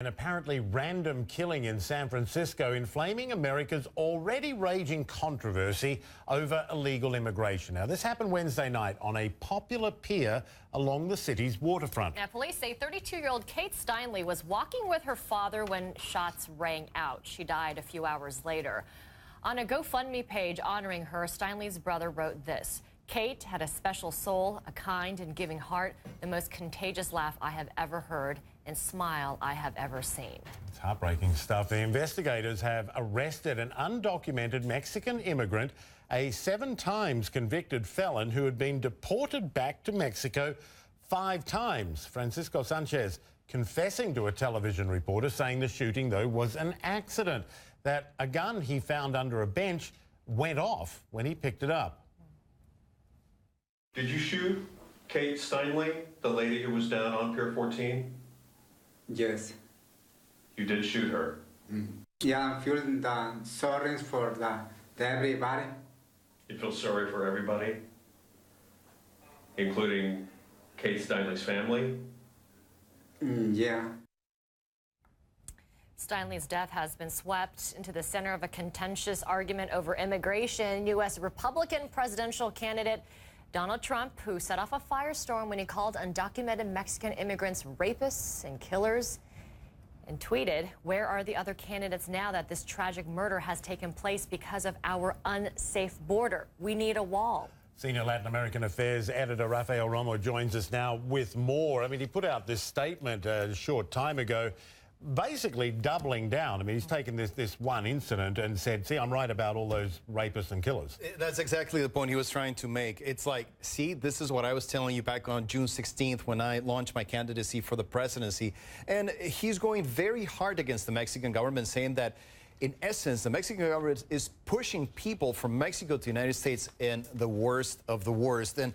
An apparently random killing in San Francisco inflaming America's already raging controversy over illegal immigration. Now, this happened Wednesday night on a popular pier along the city's waterfront. Now, police say 32-year-old Kate Steinle was walking with her father when shots rang out. She died a few hours later. On a GoFundMe page honoring her, Steinle's brother wrote this: "Kate had a special soul, a kind and giving heart, the most contagious laugh I have ever heard, and smile I have ever seen." It's heartbreaking stuff. The investigators have arrested an undocumented Mexican immigrant, a 7 times convicted felon who had been deported back to Mexico 5 times. Francisco Sanchez confessing to a television reporter, saying the shooting, though, was an accident, that a gun he found under a bench went off when he picked it up. Did you shoot Kate Steinle, the lady who was down on Pier 14? Yes. You did shoot her? Yeah, I'm feeling the sorry for the everybody. You feel sorry for everybody? Including Kate Steinle's family? Yeah. Steinle's death has been swept into the center of a contentious argument over immigration. U.S. Republican presidential candidate Donald Trump, who set off a firestorm when he called undocumented Mexican immigrants rapists and killers, and tweeted, "Where are the other candidates now that this tragic murder has taken place because of our unsafe border? We need a wall." Senior Latin American Affairs editor Rafael Romo joins us now with more. I mean, he put out this statement a short time ago, basically doubling down. I mean, he's taken this one incident and said, see, I'm right about all those rapists and killers. That's exactly the point he was trying to make. It's like, see, this is what I was telling you back on June 16th when I launched my candidacy for the presidency. And he's going very hard against the Mexican government, saying that, in essence, the Mexican government is pushing people from Mexico to the United States in the worst of the worst. And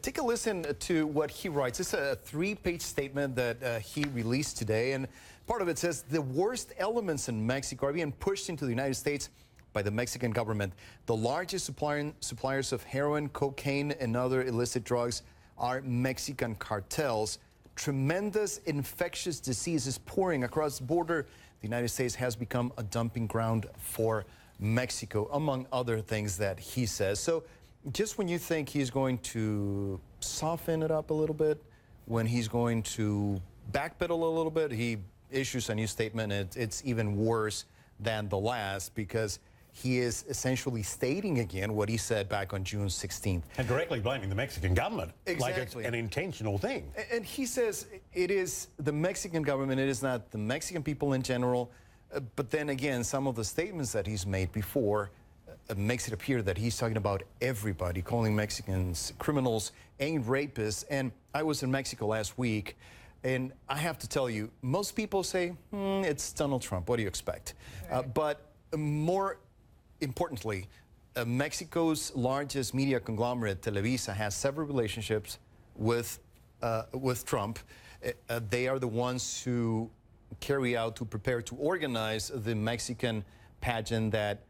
take a listen to what he writes. It's a 3-page statement that he released today. And part of it says, the worst elements in Mexico are being pushed into the United States by the Mexican government. The largest suppliers of heroin, cocaine, and other illicit drugs are Mexican cartels. Tremendous infectious disease is pouring across the border. The United States has become a dumping ground for Mexico, among other things that he says. So just when you think he's going to soften it up a little bit, when he's going to backpedal a little bit, he issues a new statement, and it's even worse than the last, because he is essentially stating again what he said back on June 16th. And directly blaming the Mexican government. Exactly. Like it's an intentional thing. And he says it is the Mexican government, it is not the Mexican people in general. But then again, some of the statements that he's made before makes it appear that he's talking about everybody, calling Mexicans criminals and rapists. And I was in Mexico last week, and I have to tell you, most people say, it's Donald Trump, what do you expect? Right. But more importantly, Mexico's largest media conglomerate, Televisa, has several relationships with Trump. They are the ones who prepare to organize the Mexican pageant that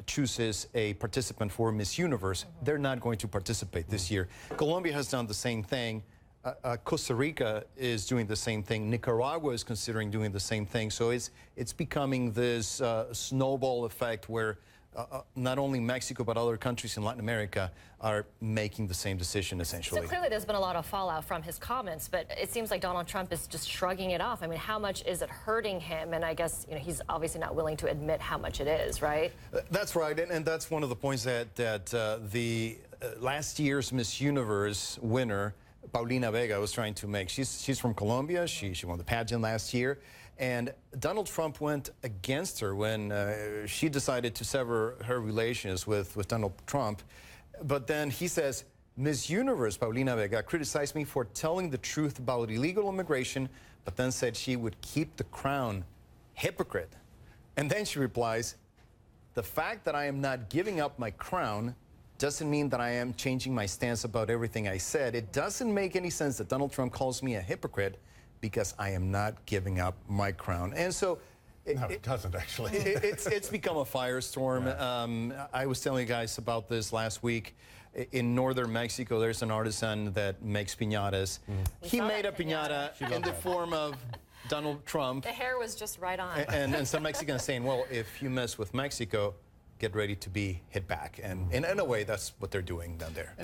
chooses a participant for Miss Universe. They're not going to participate this year. Colombia has done the same thing. Costa Rica is doing the same thing. Nicaragua is considering doing the same thing. So it's becoming this snowball effect where not only Mexico, but other countries in Latin America are making the same decision, essentially. So clearly there's been a lot of fallout from his comments, but it seems like Donald Trump is just shrugging it off. I mean, how much is it hurting him? And I guess, you know, he's obviously not willing to admit how much it is, right? That's right, and that's one of the points that the last year's Miss Universe winner, Paulina Vega, was trying to make. She's from Colombia. She won the pageant last year. And Donald Trump went against her when she decided to sever her relations with Donald Trump. But then he says, Miss Universe Paulina Vega criticized me for telling the truth about illegal immigration, but then said she would keep the crown. Hypocrite. And then she replies, the fact that I am not giving up my crown doesn't mean that I am changing my stance about everything I said. It doesn't make any sense that Donald Trump calls me a hypocrite because I am not giving up my crown. And so no, it doesn't actually. It's become a firestorm. Yeah. I was telling you guys about this last week. In northern Mexico, there's an artisan that makes piñatas. He made a piñata in the form of Donald Trump. The hair was just right on. And some Mexicans saying, well, if you mess with Mexico, get ready to be hit back. And in a way, that's what they're doing down there.